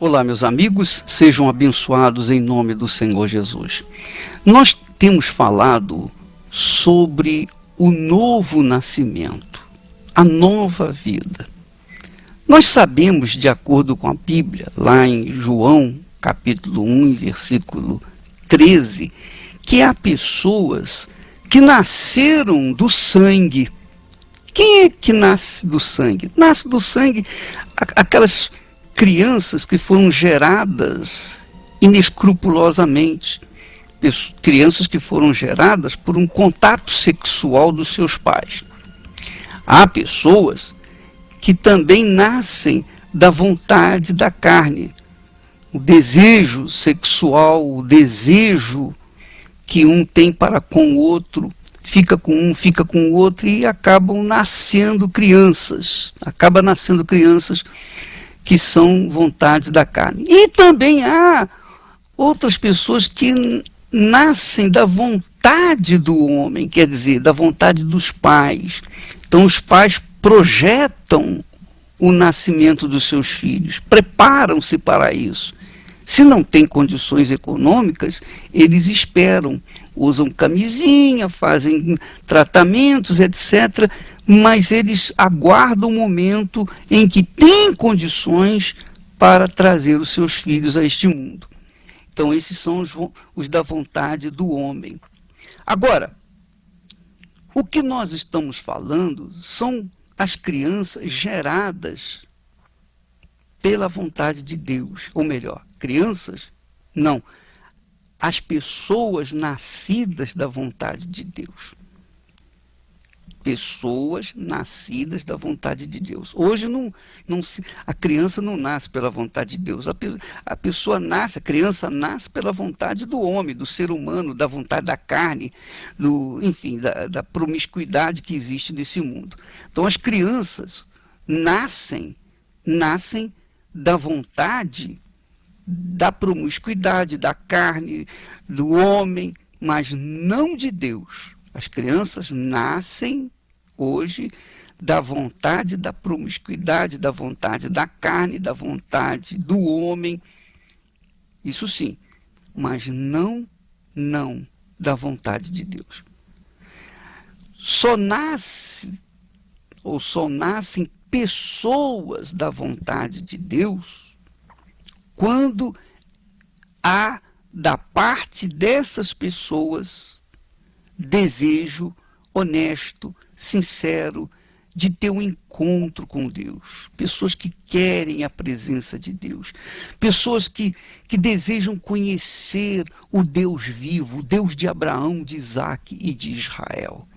Olá, meus amigos, sejam abençoados em nome do Senhor Jesus. Nós temos falado sobre o novo nascimento, a nova vida. Nós sabemos, de acordo com a Bíblia, lá em João, capítulo 1, versículo 13, que há pessoas que nasceram do sangue. Quem é que nasce do sangue? Nasce do sangue aquelas crianças que foram geradas inescrupulosamente, crianças que foram geradas por um contato sexual dos seus pais. Há pessoas que também nascem da vontade da carne, o desejo sexual, o desejo que um tem para com o outro, fica com um, fica com o outro e acabam nascendo crianças. Que são vontades da carne. E também há outras pessoas que nascem da vontade do homem, quer dizer, da vontade dos pais. Então os pais projetam o nascimento dos seus filhos, preparam-se para isso. Se não tem condições econômicas, eles esperam, usam camisinha, fazem tratamentos, etc., mas eles aguardam o momento em que têm condições para trazer os seus filhos a este mundo. Então, esses são os da vontade do homem. Agora, o que nós estamos falando são as crianças geradas pela vontade de Deus, ou melhor, crianças, não, as pessoas nascidas da vontade de Deus. Pessoas nascidas da vontade de Deus. Hoje a criança não nasce pela vontade de Deus. A pessoa nasce, a criança nasce pela vontade do homem, do ser humano, da vontade da carne, enfim, da promiscuidade que existe nesse mundo. Então as crianças nascem da vontade da promiscuidade, da carne, do homem, mas não de Deus. As crianças nascem hoje da vontade da promiscuidade, da vontade da carne, da vontade do homem. Isso sim, mas não da vontade de Deus. Só nascem pessoas da vontade de Deus quando há da parte dessas pessoas desejo honesto, sincero, de ter um encontro com Deus. Pessoas que querem a presença de Deus. Pessoas que desejam conhecer o Deus vivo, o Deus de Abraão, de Isaac e de Israel.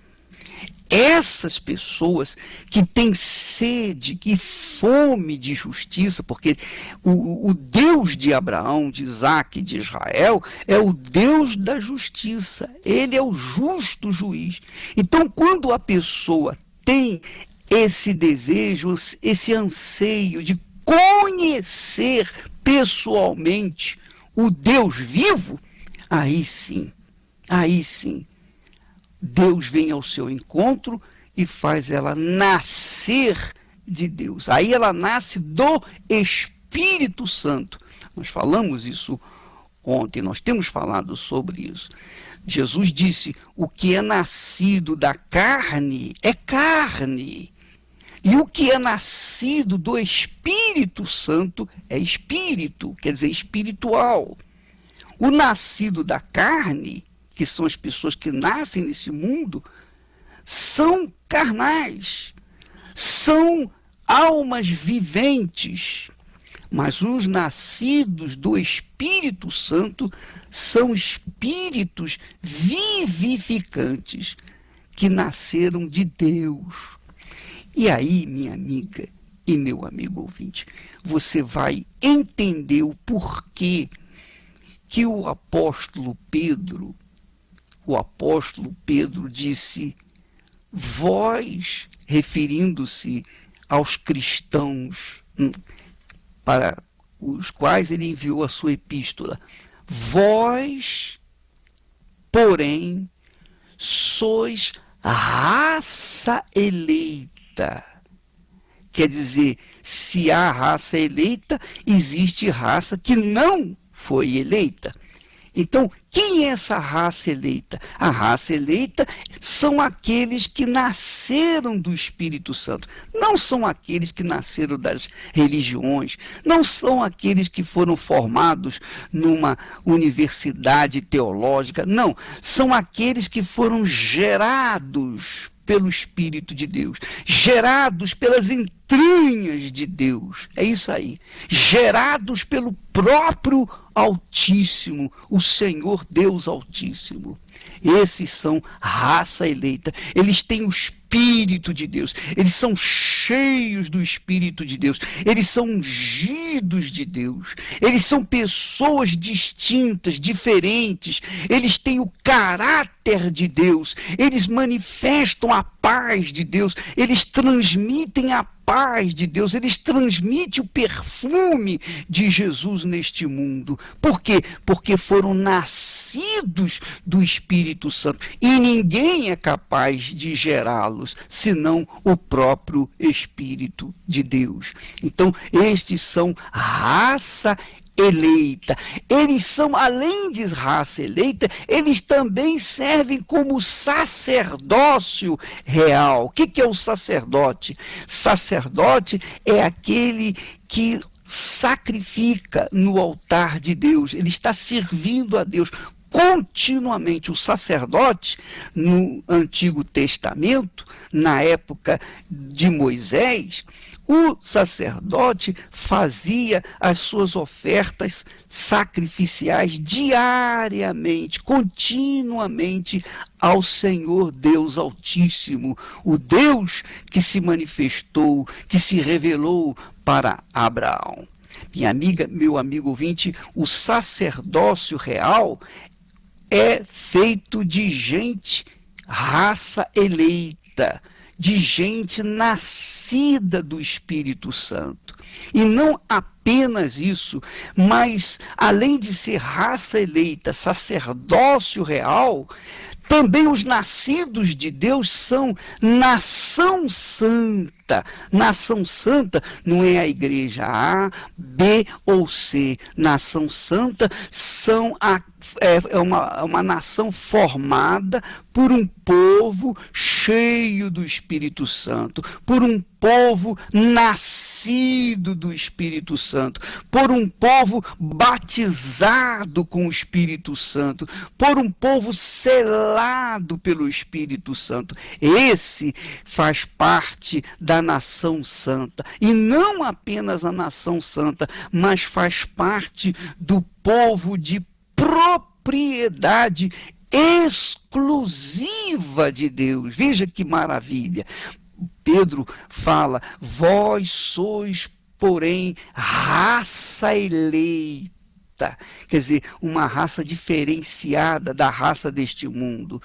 Essas pessoas que têm sede e fome de justiça, porque o Deus de Abraão, de Isaac e de Israel é o Deus da justiça, ele é o justo juiz. Então, quando a pessoa tem esse desejo, esse anseio de conhecer pessoalmente o Deus vivo, aí sim, Deus vem ao seu encontro e faz ela nascer de Deus. Aí ela nasce do Espírito Santo. Nós falamos isso ontem, nós temos falado sobre isso. Jesus disse, o que é nascido da carne é carne. E o que é nascido do Espírito Santo é espírito, quer dizer, espiritual. O nascido da carne, que são as pessoas que nascem nesse mundo, são carnais, são almas viventes, mas os nascidos do Espírito Santo são espíritos vivificantes que nasceram de Deus. E aí, minha amiga e meu amigo ouvinte, você vai entender o porquê que o apóstolo Pedro disse, vós, referindo-se aos cristãos para os quais ele enviou a sua epístola, vós, porém, sois raça eleita. Quer dizer, se há raça eleita, existe raça que não foi eleita. Então, quem é essa raça eleita? A raça eleita são aqueles que nasceram do Espírito Santo. Não são aqueles que nasceram das religiões. Não são aqueles que foram formados numa universidade teológica. Não. São aqueles que foram gerados pelo Espírito de Deus, gerados pelas entranhas de Deus, é isso aí, gerados pelo próprio Altíssimo, o Senhor Deus Altíssimo. Esses são raça eleita, eles têm o Espírito de Deus, eles são cheios do Espírito de Deus, eles são ungidos de Deus, eles são pessoas distintas, diferentes, eles têm o caráter de Deus, eles manifestam a paz de Deus, eles transmitem a paz de Deus, eles transmitem o perfume de Jesus neste mundo. Por quê? Porque foram nascidos do Espírito Santo e ninguém é capaz de gerá-los senão o próprio Espírito de Deus. Então, estes são raça eleita. Eles são, além de raça eleita, eles também servem como sacerdócio real. O que é o sacerdote? Sacerdote é aquele que sacrifica no altar de Deus. Ele está servindo a Deus continuamente. O sacerdote, no Antigo Testamento, na época de Moisés, o sacerdote fazia as suas ofertas sacrificiais diariamente, continuamente ao Senhor Deus Altíssimo, o Deus que se manifestou, que se revelou para Abraão. Minha amiga, meu amigo ouvinte, o sacerdócio real é feito de gente, raça eleita, de gente nascida do Espírito Santo. E não apenas isso, mas além de ser raça eleita, sacerdócio real, também os nascidos de Deus são nação santa. Nação santa não é a igreja A, B ou C. Nação santa é uma nação formada por um povo cheio do Espírito Santo, por um povo nascido do Espírito Santo, por um povo batizado com o Espírito Santo, por um povo selado pelo Espírito Santo. Esse faz parte da nação santa. E não apenas a nação santa, mas faz parte do povo de propriedade exclusiva de Deus. Veja que maravilha. Pedro fala: vós sois, porém, raça eleita. Quer dizer, uma raça diferenciada da raça deste mundo.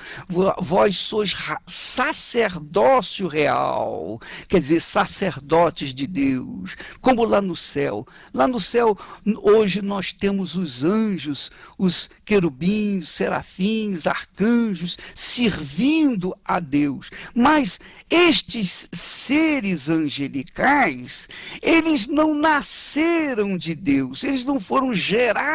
Vós sois sacerdócio real, quer dizer, sacerdotes de Deus, como lá no céu. Lá no céu, hoje nós temos os anjos, os querubins, serafins, arcanjos, servindo a Deus. Mas estes seres angelicais, eles não nasceram de Deus, eles não foram gerados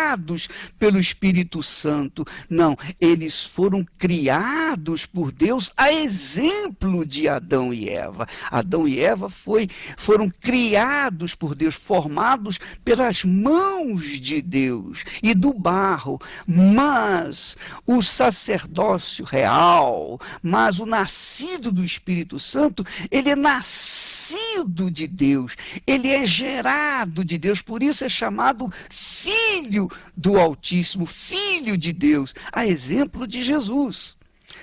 pelo Espírito Santo. Não, eles foram criados por Deus a exemplo de Adão e Eva. Adão e Eva foram criados por Deus, formados pelas mãos de Deus e do barro. Mas o sacerdócio real, mas o nascido do Espírito Santo, ele é nascido de Deus, ele é gerado de Deus, por isso é chamado filho do Altíssimo, filho de Deus, a exemplo de Jesus.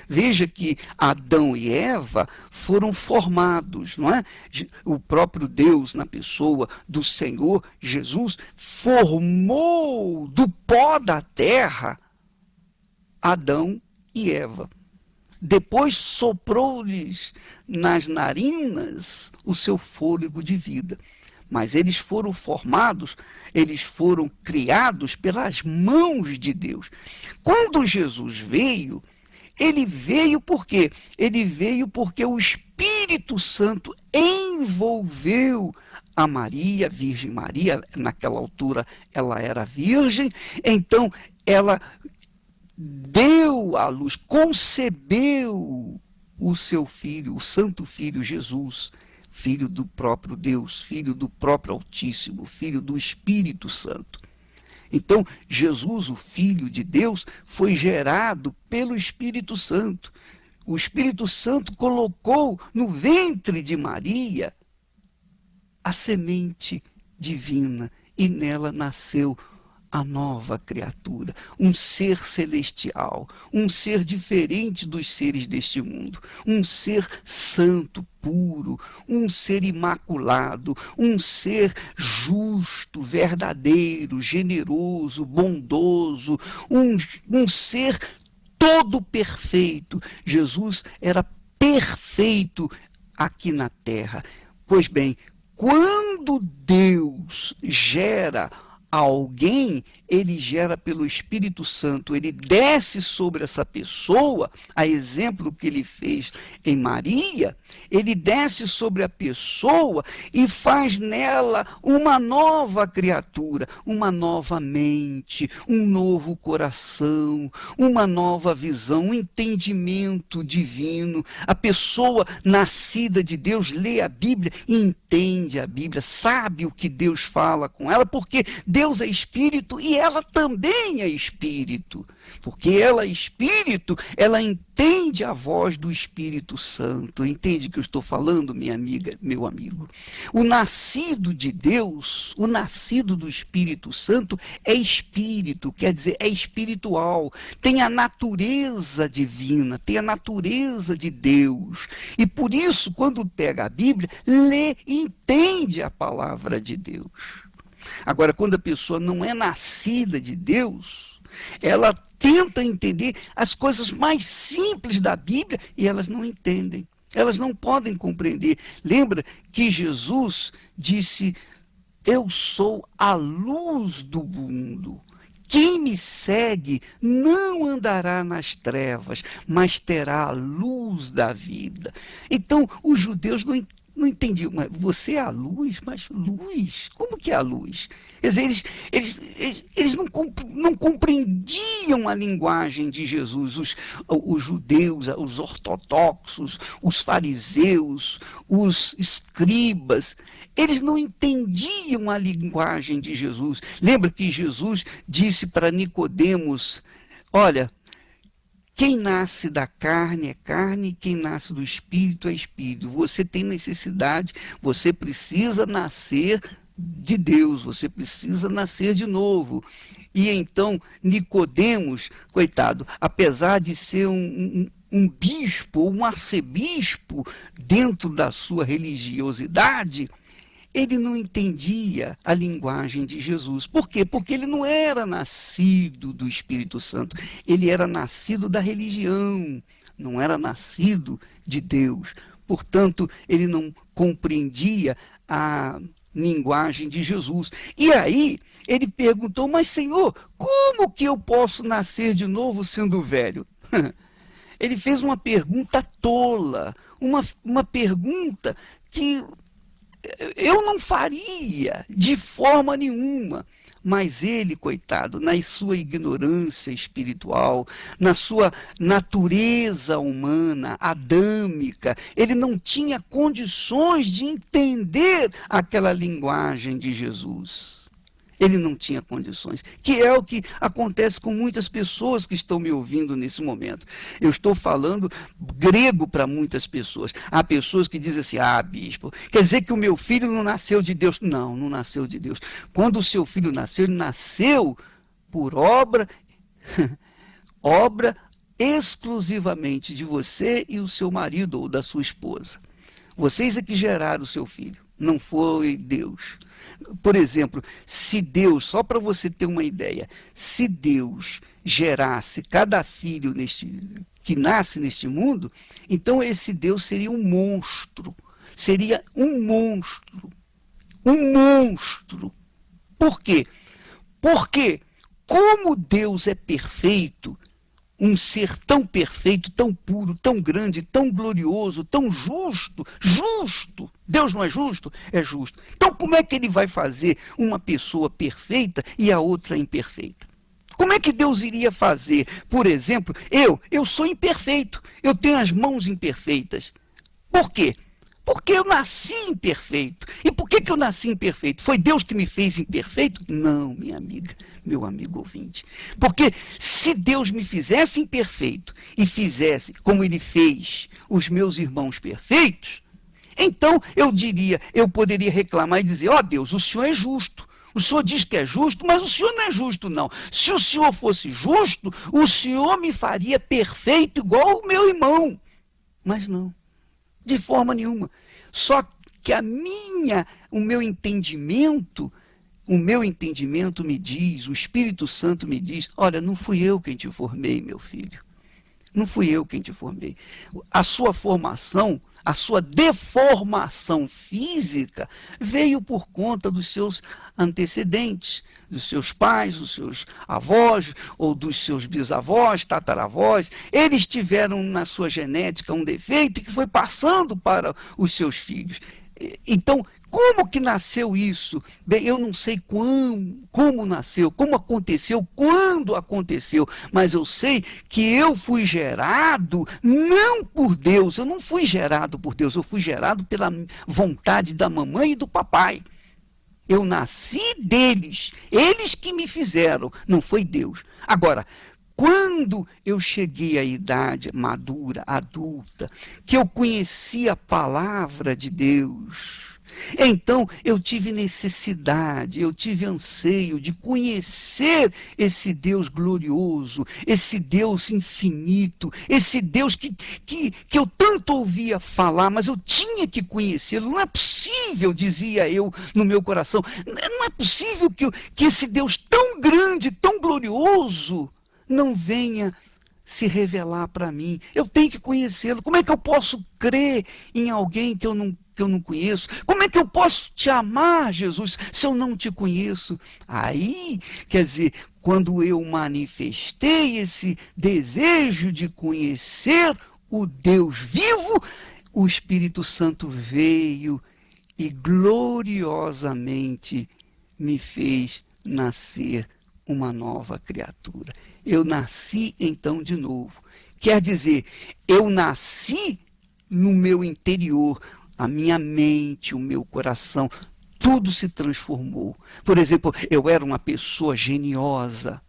Veja que Adão e Eva foram formados, não é? O próprio Deus, na pessoa do Senhor Jesus, formou do pó da terra Adão e Eva. Depois soprou-lhes nas narinas o seu fôlego de vida. Mas eles foram formados, eles foram criados pelas mãos de Deus. Quando Jesus veio, ele veio por quê? Ele veio porque o Espírito Santo envolveu a Maria, a Virgem Maria, naquela altura ela era virgem, então ela deu à luz, concebeu o seu filho, o Santo Filho Jesus, filho do próprio Deus, filho do próprio Altíssimo, filho do Espírito Santo. Então, Jesus, o Filho de Deus, foi gerado pelo Espírito Santo. O Espírito Santo colocou no ventre de Maria a semente divina e nela nasceu a nova criatura, um ser celestial, um ser diferente dos seres deste mundo, um ser santo, puro, um ser imaculado, um ser justo, verdadeiro, generoso, bondoso, um ser todo perfeito. Jesus era perfeito aqui na terra. Pois bem, quando Deus gera alguém, ele gera pelo Espírito Santo, ele desce sobre essa pessoa, a exemplo que ele fez em Maria, ele desce sobre a pessoa e faz nela uma nova criatura, uma nova mente, um novo coração, uma nova visão, um entendimento divino. A pessoa nascida de Deus lê a Bíblia e entende a Bíblia, sabe o que Deus fala com ela, porque Deus é Espírito e ela também é Espírito. Porque ela é Espírito, ela entende a voz do Espírito Santo. Entende o que eu estou falando, minha amiga, meu amigo? O nascido de Deus, o nascido do Espírito Santo é Espírito, quer dizer, é espiritual. Tem a natureza divina, tem a natureza de Deus. E por isso, quando pega a Bíblia, lê e entende a palavra de Deus. Agora, quando a pessoa não é nascida de Deus, ela tenta entender as coisas mais simples da Bíblia e elas não entendem. Elas não podem compreender. Lembra que Jesus disse: eu sou a luz do mundo. Quem me segue não andará nas trevas, mas terá a luz da vida. Então, os judeus não entendiam, mas você é a luz? Mas luz? Como que é a luz? Quer dizer, eles não compreendiam a linguagem de Jesus. Os judeus, os ortodoxos, os fariseus, os escribas, eles não entendiam a linguagem de Jesus. Lembra que Jesus disse para Nicodemos: olha, quem nasce da carne é carne, quem nasce do espírito é espírito. Você tem necessidade, você precisa nascer de Deus, você precisa nascer de novo. E então Nicodemos, coitado, apesar de ser um bispo, um arcebispo dentro da sua religiosidade, ele não entendia a linguagem de Jesus. Por quê? Porque ele não era nascido do Espírito Santo. Ele era nascido da religião, não era nascido de Deus. Portanto, ele não compreendia a linguagem de Jesus. E aí, ele perguntou: mas Senhor, como que eu posso nascer de novo sendo velho? Ele fez uma pergunta tola, uma pergunta que eu não faria de forma nenhuma. Mas ele, coitado, na sua ignorância espiritual, na sua natureza humana, adâmica, ele não tinha condições de entender aquela linguagem de Jesus. Ele não tinha condições, que é o que acontece com muitas pessoas que estão me ouvindo nesse momento. Eu estou falando grego para muitas pessoas. Há pessoas que dizem assim: ah, bispo, quer dizer que o meu filho não nasceu de Deus? Não, não nasceu de Deus. Quando o seu filho nasceu, ele nasceu por obra exclusivamente de você e o seu marido ou da sua esposa. Vocês é que geraram o seu filho, não foi Deus. Por exemplo, se Deus, só para você ter uma ideia, se Deus gerasse cada filho que nasce neste mundo, então esse Deus seria um monstro. Seria um monstro. Um monstro. Por quê? Porque, como Deus é perfeito, um ser tão perfeito, tão puro, tão grande, tão glorioso, tão justo, justo. Deus não é justo? É justo. Então como é que ele vai fazer uma pessoa perfeita e a outra imperfeita? Como é que Deus iria fazer? Por exemplo, eu sou imperfeito, eu tenho as mãos imperfeitas. Por quê? Porque eu nasci imperfeito. E por que eu nasci imperfeito? Foi Deus que me fez imperfeito? Não, minha amiga, meu amigo ouvinte. Porque se Deus me fizesse imperfeito e fizesse como ele fez os meus irmãos perfeitos, então eu poderia reclamar e dizer, ó Deus, o Senhor é justo. O Senhor diz que é justo, mas o Senhor não é justo, não. Se o Senhor fosse justo, o Senhor me faria perfeito igual o meu irmão. Mas não. De forma nenhuma. Só que o meu entendimento me diz, o Espírito Santo me diz, olha, não fui eu quem te formei, meu filho. Não fui eu quem te formei. A sua formação, a sua deformação física veio por conta dos seus antecedentes, dos seus pais, dos seus avós, ou dos seus bisavós, tataravós. Eles tiveram na sua genética um defeito que foi passando para os seus filhos. Então, como que nasceu isso? Bem, eu não sei como nasceu, como aconteceu, quando aconteceu, mas eu sei que eu fui gerado não por Deus, eu não fui gerado por Deus, eu fui gerado pela vontade da mamãe e do papai. Eu nasci deles, eles que me fizeram, não foi Deus. Agora, quando eu cheguei à idade madura, adulta, que eu conheci a palavra de Deus, então eu tive necessidade, eu tive anseio de conhecer esse Deus glorioso, esse Deus infinito, esse Deus que eu tanto ouvia falar, mas eu tinha que conhecê-lo. Não é possível, dizia eu no meu coração, não é possível que esse Deus tão grande, tão glorioso, não venha se revelar para mim. Eu tenho que conhecê-lo. Como é que eu posso crer em alguém que eu não conheço? Como é que eu posso te amar, Jesus, se eu não te conheço? Aí, quer dizer, quando eu manifestei esse desejo de conhecer o Deus vivo, o Espírito Santo veio e gloriosamente me fez nascer uma nova criatura. Eu nasci então de novo. Quer dizer, eu nasci no meu interior, a minha mente, o meu coração, tudo se transformou. Por exemplo, eu era uma pessoa geniosa.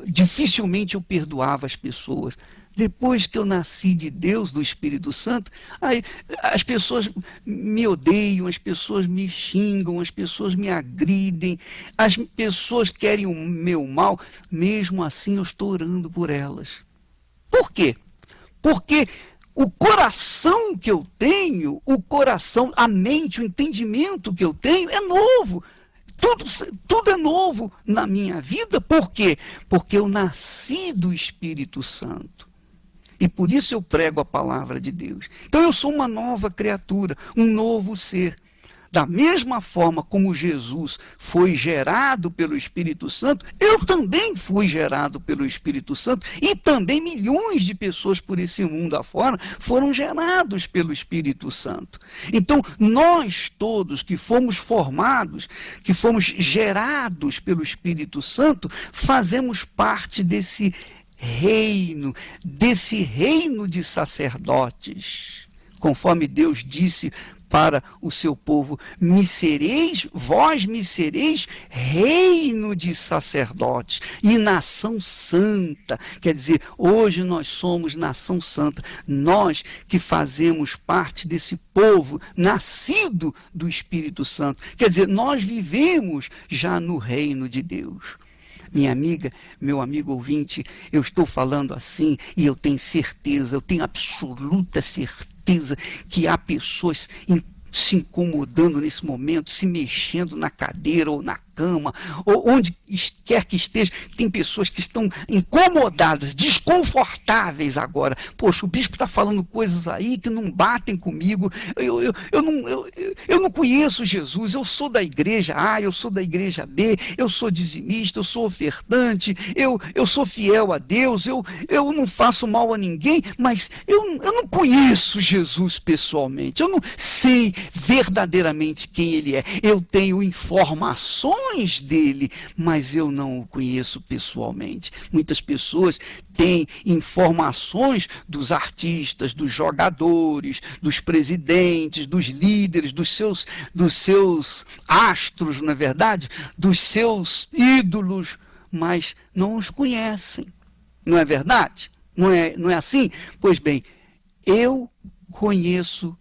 Dificilmente eu perdoava as pessoas. Depois que eu nasci de Deus, do Espírito Santo, aí as pessoas me odeiam, as pessoas me xingam, as pessoas me agridem, as pessoas querem o meu mal, mesmo assim eu estou orando por elas. Por quê? Porque o coração que eu tenho, a mente, o entendimento que eu tenho é novo. Tudo é novo na minha vida. Por quê? Porque eu nasci do Espírito Santo. E por isso eu prego a palavra de Deus. Então eu sou uma nova criatura, um novo ser. Da mesma forma como Jesus foi gerado pelo Espírito Santo, eu também fui gerado pelo Espírito Santo. E também milhões de pessoas por esse mundo afora foram gerados pelo Espírito Santo. Então nós todos que fomos formados, que fomos gerados pelo Espírito Santo, fazemos parte desse reino de sacerdotes, conforme Deus disse para o seu povo, vós me sereis reino de sacerdotes e nação santa. Quer dizer, hoje nós somos nação santa, nós que fazemos parte desse povo nascido do Espírito Santo. Quer dizer, nós vivemos já no reino de Deus. Minha amiga, meu amigo ouvinte, eu estou falando assim e eu tenho certeza, eu tenho absoluta certeza que há pessoas se incomodando nesse momento, se mexendo na cadeira ou na cama, ou onde quer que esteja, tem pessoas que estão incomodadas, desconfortáveis agora. Poxa, o bispo está falando coisas aí que não batem comigo, eu não conheço Jesus, eu sou da igreja A, eu sou da igreja B, eu sou dizimista, eu sou ofertante, eu sou fiel a Deus, eu não faço mal a ninguém, mas eu não conheço Jesus pessoalmente, eu não sei verdadeiramente quem ele é. Eu tenho informações dele, mas eu não o conheço pessoalmente. Muitas pessoas têm informações dos artistas, dos jogadores, dos presidentes, dos líderes, dos seus astros, não é verdade? Dos seus ídolos, mas não os conhecem. Não é verdade? Não é assim? Pois bem, eu conheço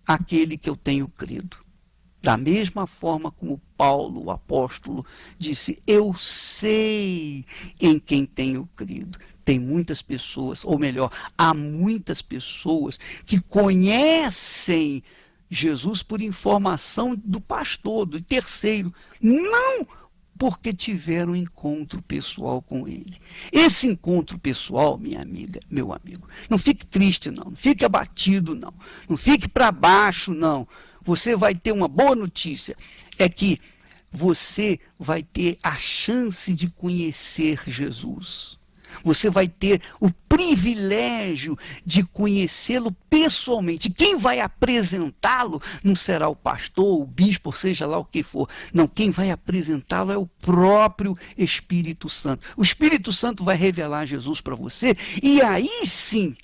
aquele que eu tenho crido. Da mesma forma como Paulo, o apóstolo, disse, eu sei em quem tenho crido. Tem muitas pessoas, ou melhor, há muitas pessoas que conhecem Jesus por informação do pastor, do terceiro, não porque tiveram um encontro pessoal com ele. Esse encontro pessoal, minha amiga, meu amigo, não fique triste não fique abatido não fique para baixo não. Você vai ter uma boa notícia, é que você vai ter a chance de conhecer Jesus. Você vai ter o privilégio de conhecê-lo pessoalmente. Quem vai apresentá-lo não será o pastor, o bispo, ou seja lá o que for. Não, quem vai apresentá-lo é o próprio Espírito Santo. O Espírito Santo vai revelar Jesus para você e aí sim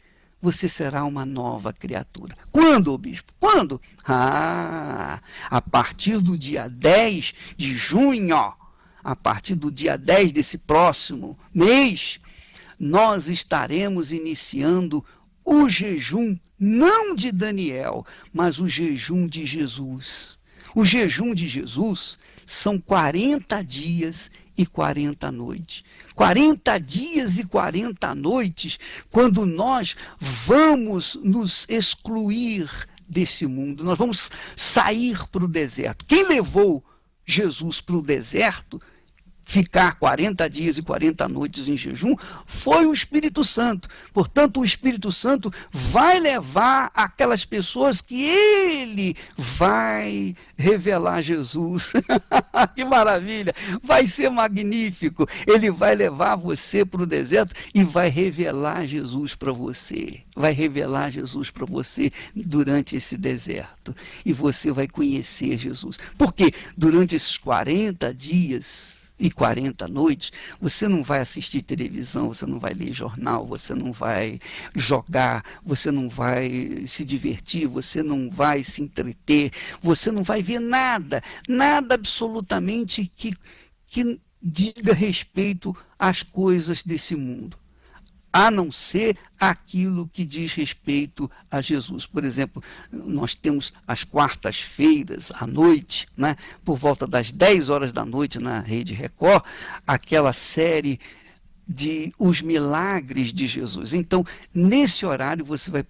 você será uma nova criatura. Quando, ô bispo? Quando? A partir do dia 10 de junho, a partir do dia 10 desse próximo mês, nós estaremos iniciando o jejum, não de Daniel, mas o jejum de Jesus. O jejum de Jesus são 40 dias e 40 noites. 40 dias e 40 noites, quando nós vamos nos excluir desse mundo, nós vamos sair para o deserto. Quem levou Jesus para o deserto, ficar 40 dias e 40 noites em jejum, foi o Espírito Santo. Portanto, o Espírito Santo vai levar aquelas pessoas que ele vai revelar Jesus. Que maravilha! Vai ser magnífico. Ele vai levar você para o deserto e vai revelar Jesus para você. Vai revelar Jesus para você durante esse deserto. E você vai conhecer Jesus. Porque durante esses 40 dias e 40 noites, você não vai assistir televisão, você não vai ler jornal, você não vai jogar, você não vai se divertir, você não vai se entreter, você não vai ver nada, nada absolutamente que diga respeito às coisas desse mundo, a não ser aquilo que diz respeito a Jesus. Por exemplo, nós temos as quartas-feiras à noite, né, por volta das 10 horas da noite na Rede Record, aquela série de Os Milagres de Jesus. Então, nesse horário você vai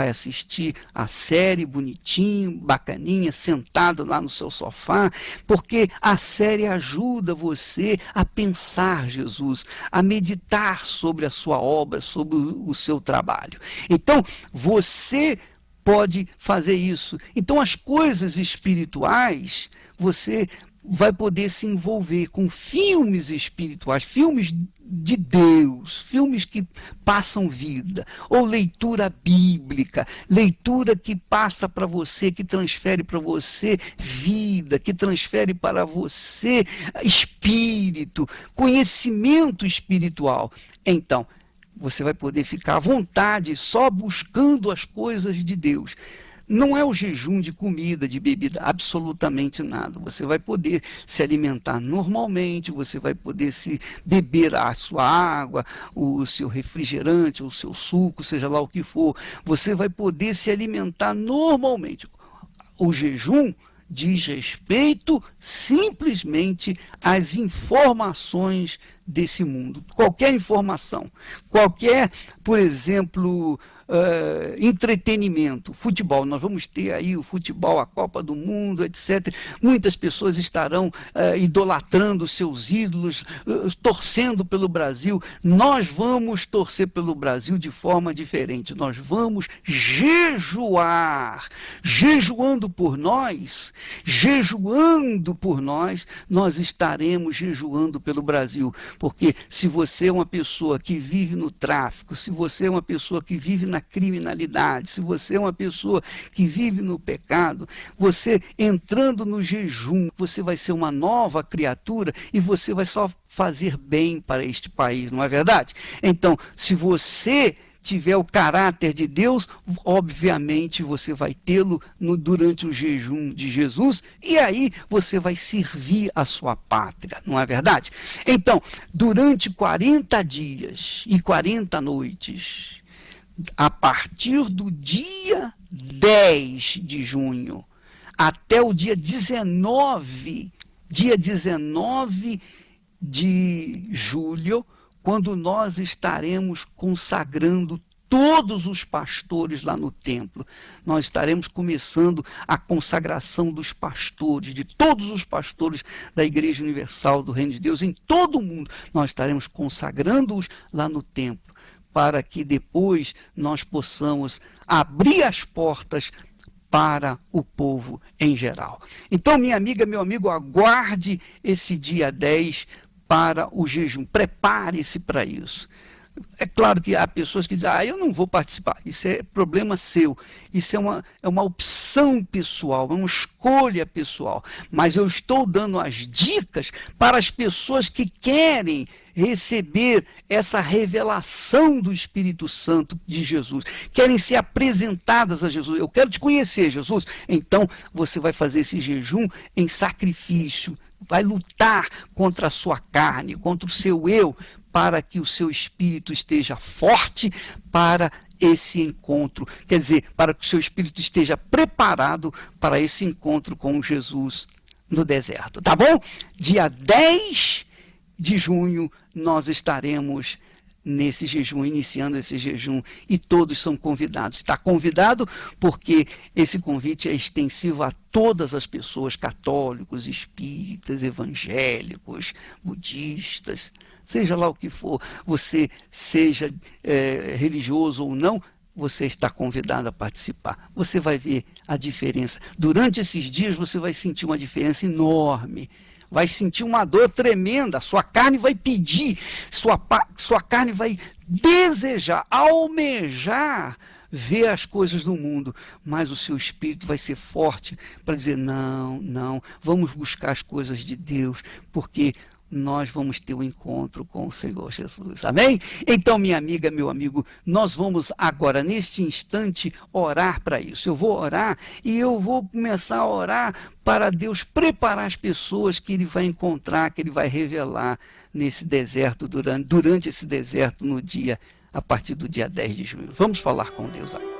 assistir a série bonitinho, bacaninha, sentado lá no seu sofá, porque a série ajuda você a pensar Jesus, a meditar sobre a sua obra, sobre o seu trabalho. Então, você pode fazer isso. Então, as coisas espirituais, você vai poder se envolver com filmes espirituais, filmes de Deus, filmes que passam vida, ou leitura bíblica, leitura que passa para você, que transfere para você vida, que transfere para você espírito, conhecimento espiritual. Então, você vai poder ficar à vontade só buscando as coisas de Deus. Não é o jejum de comida, de bebida, absolutamente nada. Você vai poder se alimentar normalmente, você vai poder se beber a sua água, o seu refrigerante, o seu suco, seja lá o que for. Você vai poder se alimentar normalmente. O jejum diz respeito simplesmente às informações desse mundo. Qualquer informação, qualquer, por exemplo, entretenimento, futebol. Nós vamos ter aí o futebol, a Copa do Mundo, etc. Muitas pessoas estarão idolatrando seus ídolos, torcendo pelo Brasil. Nós vamos torcer pelo Brasil de forma diferente. Nós vamos jejuar. Jejuando por nós, nós estaremos jejuando pelo Brasil. Porque se você é uma pessoa que vive no tráfico, se você é uma pessoa que vive na criminalidade, se você é uma pessoa que vive no pecado, você entrando no jejum, você vai ser uma nova criatura e você vai só fazer bem para este país, não é verdade? Então, se você tiver o caráter de Deus, obviamente você vai tê-lo durante o jejum de Jesus, e aí você vai servir a sua pátria, não é verdade? Então, durante 40 dias e 40 noites, a partir do dia 10 de junho até o dia 19 de julho, quando nós estaremos consagrando todos os pastores lá no templo. Nós estaremos começando a consagração dos pastores, de todos os pastores da Igreja Universal do Reino de Deus, em todo o mundo. Nós estaremos consagrando-os lá no templo, para que depois nós possamos abrir as portas para o povo em geral. Então, minha amiga, meu amigo, aguarde esse dia 10 para o jejum. Prepare-se para isso. É claro que há pessoas que dizem, eu não vou participar. Isso é problema seu. Isso é uma opção pessoal, é uma escolha pessoal. Mas eu estou dando as dicas para as pessoas que querem receber essa revelação do Espírito Santo de Jesus, querem ser apresentadas a Jesus. Eu quero te conhecer, Jesus. Então, você vai fazer esse jejum em sacrifício, vai lutar contra a sua carne, contra o seu eu, para que o seu espírito esteja forte para esse encontro. Quer dizer, para que o seu espírito esteja preparado para esse encontro com Jesus no deserto. Tá bom? Dia 10 de junho nós estaremos nesse jejum, iniciando esse jejum, e todos são convidados. Está convidado porque esse convite é extensivo a todas as pessoas, católicos, espíritas, evangélicos, budistas, seja lá o que for, você seja religioso ou não, você está convidado a participar. Você vai ver a diferença. Durante esses dias você vai sentir uma diferença enorme. Vai sentir uma dor tremenda, sua carne vai pedir, sua carne vai desejar, almejar ver as coisas do mundo, mas o seu espírito vai ser forte para dizer, não, vamos buscar as coisas de Deus, porque nós vamos ter um encontro com o Senhor Jesus. Amém? Então, minha amiga, meu amigo, nós vamos agora, neste instante, orar para isso. Eu vou orar e eu vou começar a orar para Deus preparar as pessoas que Ele vai encontrar, que Ele vai revelar nesse deserto, durante esse deserto, a partir do dia 10 de junho. Vamos falar com Deus agora.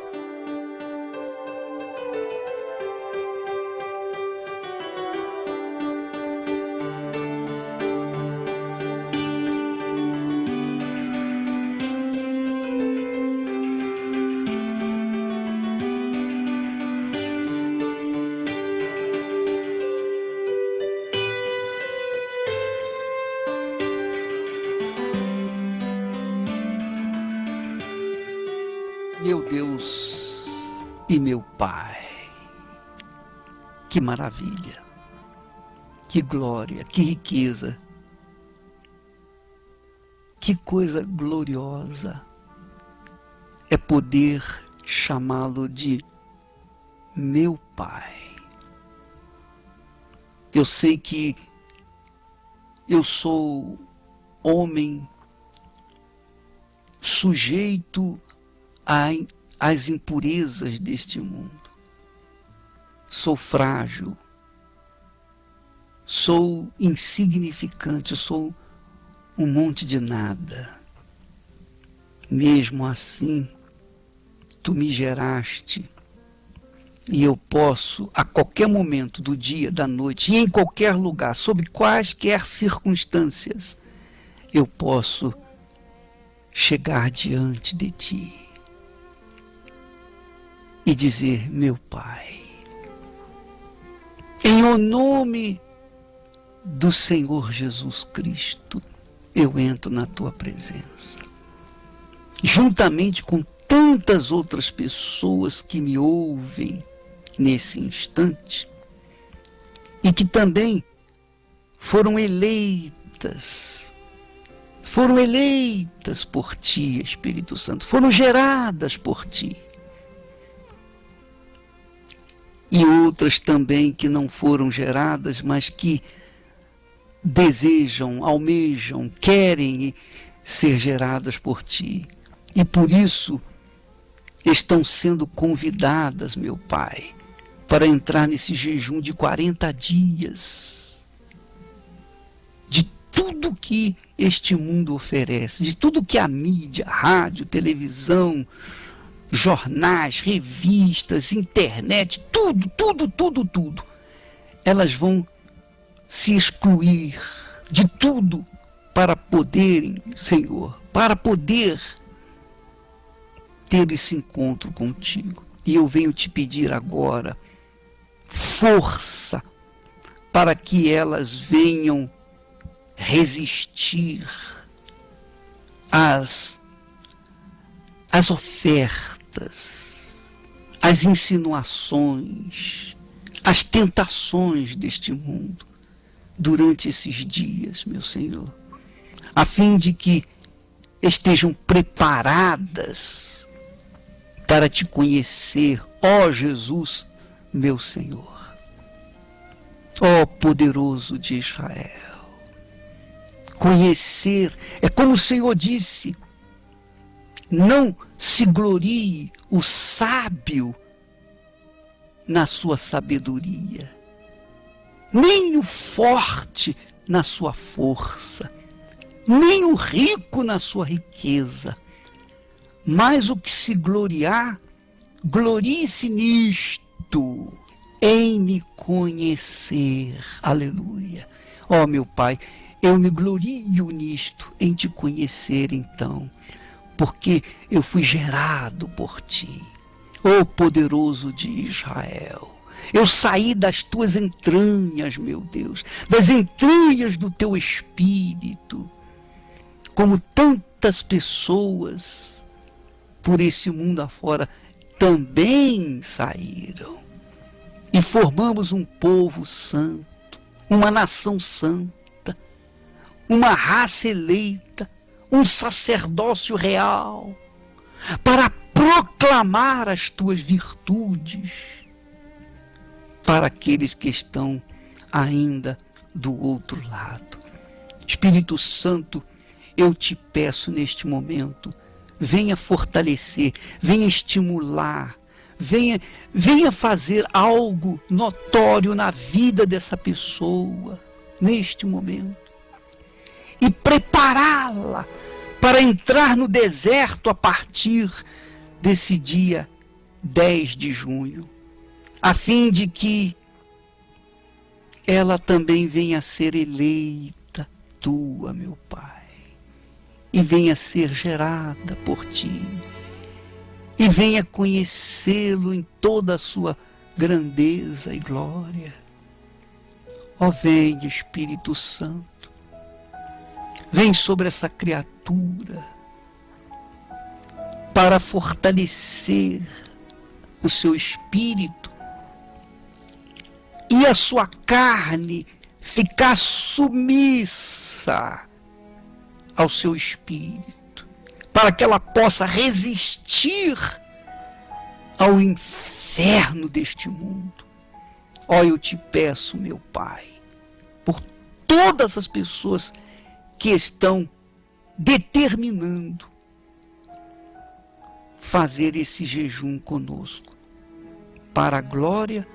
Meu Deus e meu Pai, que maravilha, que glória, que riqueza, que coisa gloriosa é poder chamá-lo de meu Pai. Eu sei que eu sou homem sujeito às impurezas deste mundo. Sou frágil, sou insignificante, sou um monte de nada. Mesmo assim, tu me geraste e eu posso, a qualquer momento do dia, da noite, e em qualquer lugar, sob quaisquer circunstâncias, eu posso chegar diante de ti. e dizer: meu Pai, em o nome do Senhor Jesus Cristo, eu entro na tua presença, juntamente com tantas outras pessoas que me ouvem nesse instante e que também foram eleitas por ti, Espírito Santo, foram geradas por ti. E outras também que não foram geradas, mas que desejam, almejam, querem ser geradas por ti. E por isso estão sendo convidadas, meu Pai, para entrar nesse jejum de 40 dias. De tudo que este mundo oferece, de tudo que a mídia, rádio, televisão, jornais, revistas, internet, tudo. Elas vão se excluir de tudo para poderem, Senhor, para poder ter esse encontro contigo. E eu venho te pedir agora força para que elas venham resistir às ofertas, às insinuações, às tentações deste mundo durante esses dias, meu Senhor, a fim de que estejam preparadas para te conhecer, ó Jesus, meu Senhor, ó poderoso de Israel. Conhecer, é como o Senhor disse: não se glorie o sábio na sua sabedoria, nem o forte na sua força, nem o rico na sua riqueza, mas o que se gloriar, glorie-se nisto, em me conhecer. Aleluia. Ó meu Pai, eu me glorio nisto, em te conhecer então, porque eu fui gerado por ti, ó poderoso de Israel. Eu saí das tuas entranhas, meu Deus, das entranhas do teu Espírito, como tantas pessoas por esse mundo afora também saíram. E formamos um povo santo, uma nação santa, uma raça eleita, um sacerdócio real, para proclamar as tuas virtudes para aqueles que estão ainda do outro lado. Espírito Santo, eu te peço neste momento, venha fortalecer, venha estimular, venha fazer algo notório na vida dessa pessoa, neste momento, e prepará-la para entrar no deserto a partir desse dia 10 de junho, a fim de que ela também venha a ser eleita tua, meu Pai, e venha a ser gerada por ti, e venha conhecê-lo em toda a sua grandeza e glória. Ó, vem, Espírito Santo, vem sobre essa criatura para fortalecer o seu espírito e a sua carne ficar submissa ao seu espírito, para que ela possa resistir ao inferno deste mundo. Ó, eu te peço, meu Pai, por todas as pessoas que estão determinando fazer esse jejum conosco, para a glória,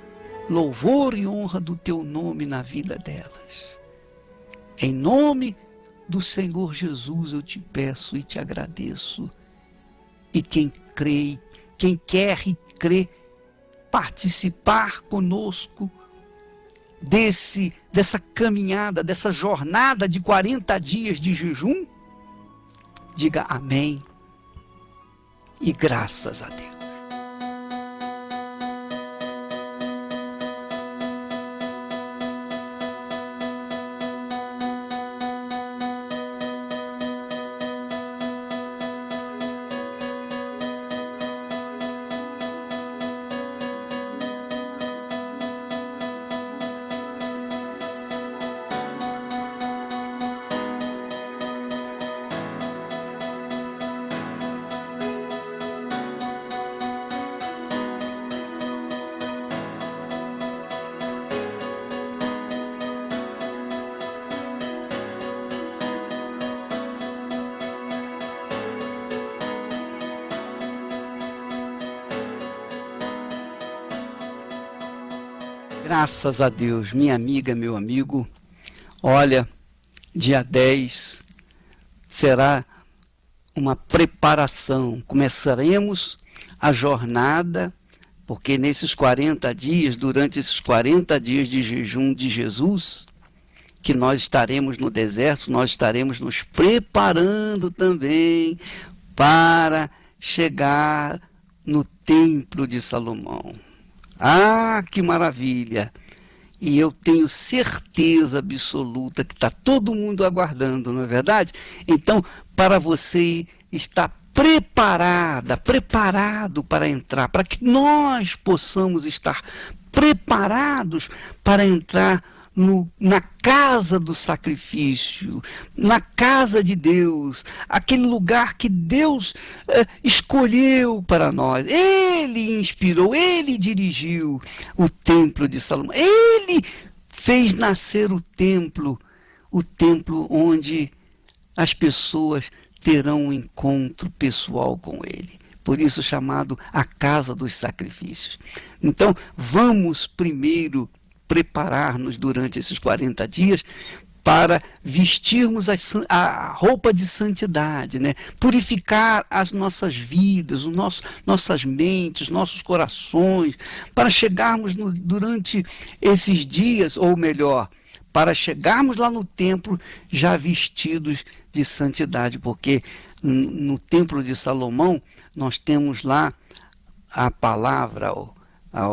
louvor e honra do teu nome na vida delas. Em nome do Senhor Jesus eu te peço e te agradeço. E quem crê, quem quer e crê participar conosco dessa caminhada, dessa jornada de 40 dias de jejum, diga amém e graças a Deus. Graças a Deus, minha amiga, meu amigo, olha, dia 10 será uma preparação. Começaremos a jornada, porque nesses 40 dias, durante esses 40 dias de jejum de Jesus, que nós estaremos no deserto, nós estaremos nos preparando também para chegar no Templo de Salomão. Ah, que maravilha! E eu tenho certeza absoluta que está todo mundo aguardando, não é verdade? Então, para você estar preparado para entrar, para que nós possamos estar preparados para entrar na casa do sacrifício, na casa de Deus, aquele lugar que Deus escolheu para nós. Ele inspirou, Ele dirigiu o Templo de Salomão. Ele fez nascer o templo onde as pessoas terão um encontro pessoal com Ele. Por isso chamado a casa dos sacrifícios. Então, vamos primeiro preparar-nos durante esses 40 dias para vestirmos a roupa de santidade, né? Purificar as nossas vidas, nossas mentes, nossos corações, para chegarmos durante esses dias, ou melhor, para chegarmos lá no templo já vestidos de santidade, porque no Templo de Salomão nós temos lá a palavra, ou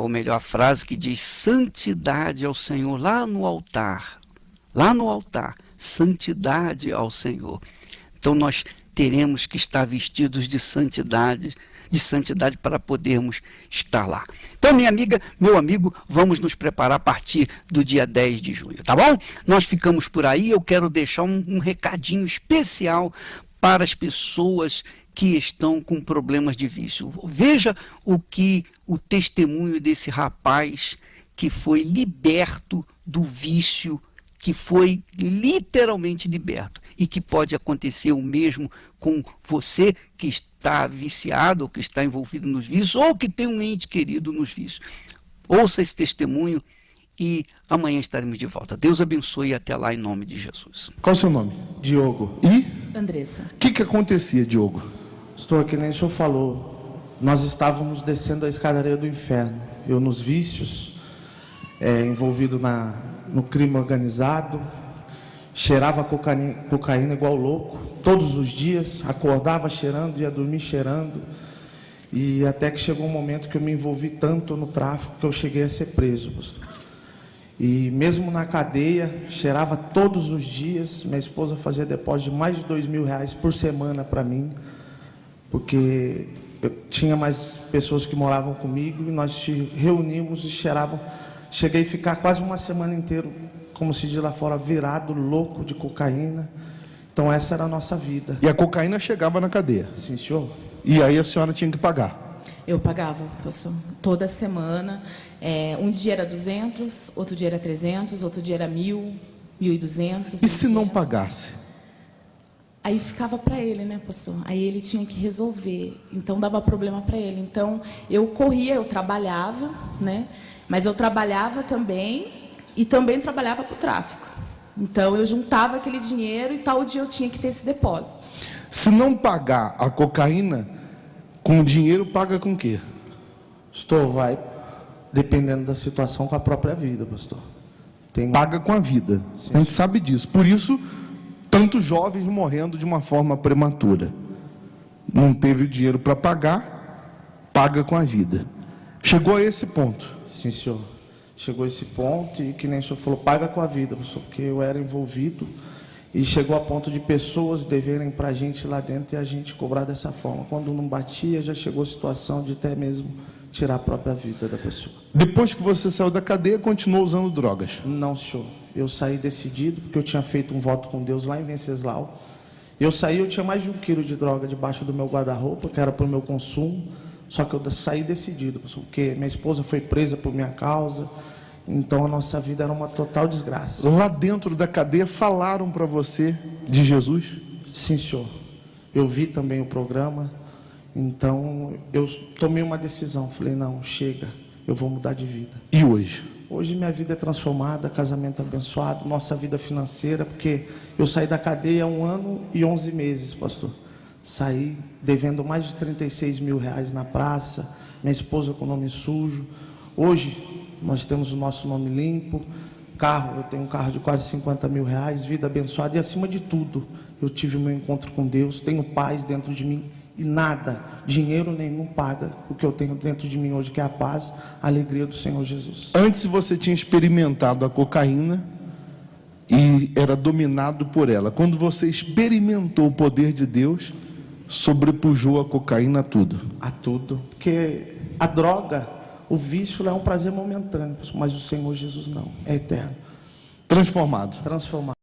melhor, a frase que diz santidade ao Senhor, lá no altar, santidade ao Senhor. Então nós teremos que estar vestidos de santidade para podermos estar lá. Então, minha amiga, meu amigo, vamos nos preparar a partir do dia 10 de junho, tá bom? Nós ficamos por aí, eu quero deixar um recadinho especial para as pessoas que estão com problemas de vício. Veja o testemunho desse rapaz que foi liberto do vício, que foi literalmente liberto, e que pode acontecer o mesmo com você que está viciado, ou que está envolvido nos vícios, ou que tem um ente querido nos vícios. Ouça esse testemunho e amanhã estaremos de volta. Deus abençoe e até lá em nome de Jesus. Qual é o seu nome? Diogo. E? Andressa. O que acontecia, Diogo? Estou aqui, nem o senhor falou. Nós estávamos descendo a escadaria do inferno. Eu nos vícios, envolvido no crime organizado, cheirava cocaína igual louco, todos os dias, acordava cheirando, ia dormir cheirando, e até que chegou um momento que eu me envolvi tanto no tráfico que eu cheguei a ser preso, pastor. E mesmo na cadeia, cheirava todos os dias. Minha esposa fazia depósito de mais de R$2.000 por semana para mim, porque eu tinha mais pessoas que moravam comigo, e nós te reunimos e cheiravam. Cheguei a ficar quase uma semana inteira, como se diz lá fora, virado, louco de cocaína. Então essa era a nossa vida. E a cocaína chegava na cadeia? Sim, senhor. E aí a senhora tinha que pagar? Eu pagava, pastor, toda semana. Um dia era 200, outro dia era 300, outro dia era 1.000, 1.200. E se não pagasse? Aí ficava para ele, né, pastor? Aí ele tinha que resolver. Então dava problema para ele. Então eu corria, eu trabalhava, né? Mas eu trabalhava também e também trabalhava para o tráfico. Então eu juntava aquele dinheiro e tal dia eu tinha que ter esse depósito. Se não pagar a cocaína, com o dinheiro paga com o quê? Pastor, vai dependendo da situação, com a própria vida, pastor. Paga com a vida. Sim. A gente sabe disso. Por isso, tantos jovens morrendo de uma forma prematura. Não teve o dinheiro para pagar, paga com a vida. Chegou a esse ponto? Sim, senhor. Chegou a esse ponto e, que nem o senhor falou, paga com a vida, pastor, porque eu era envolvido e chegou a ponto de pessoas deverem para a gente lá dentro e a gente cobrar dessa forma. Quando não batia, já chegou a situação de até mesmo tirar a própria vida da pessoa. Depois que você saiu da cadeia, continuou usando drogas? Não, senhor. Eu saí decidido, porque eu tinha feito um voto com Deus lá em Venceslau. Eu saí, eu tinha mais de 1 quilo de droga debaixo do meu guarda-roupa, que era para o meu consumo. Só que eu saí decidido, porque minha esposa foi presa por minha causa. Então a nossa vida era uma total desgraça. Lá dentro da cadeia falaram para você de Jesus? Sim, senhor. Eu vi também o programa. Então eu tomei uma decisão. Falei, não, chega, eu vou mudar de vida. E hoje? Hoje minha vida é transformada, casamento abençoado, nossa vida financeira, porque eu saí da cadeia há 1 ano e 11 meses, pastor. Saí devendo mais de 36 mil reais na praça, minha esposa com o nome sujo. Hoje nós temos o nosso nome limpo, carro, eu tenho um carro de quase 50 mil reais, vida abençoada, e acima de tudo, eu tive o meu encontro com Deus, tenho paz dentro de mim, e nada, dinheiro nenhum paga o que eu tenho dentro de mim hoje, que é a paz, a alegria do Senhor Jesus. Antes você tinha experimentado a cocaína e era dominado por ela. Quando você experimentou o poder de Deus, sobrepujou a cocaína a tudo. A tudo, porque a droga, o vício é um prazer momentâneo, mas o Senhor Jesus não, é eterno. Transformado. Transformado.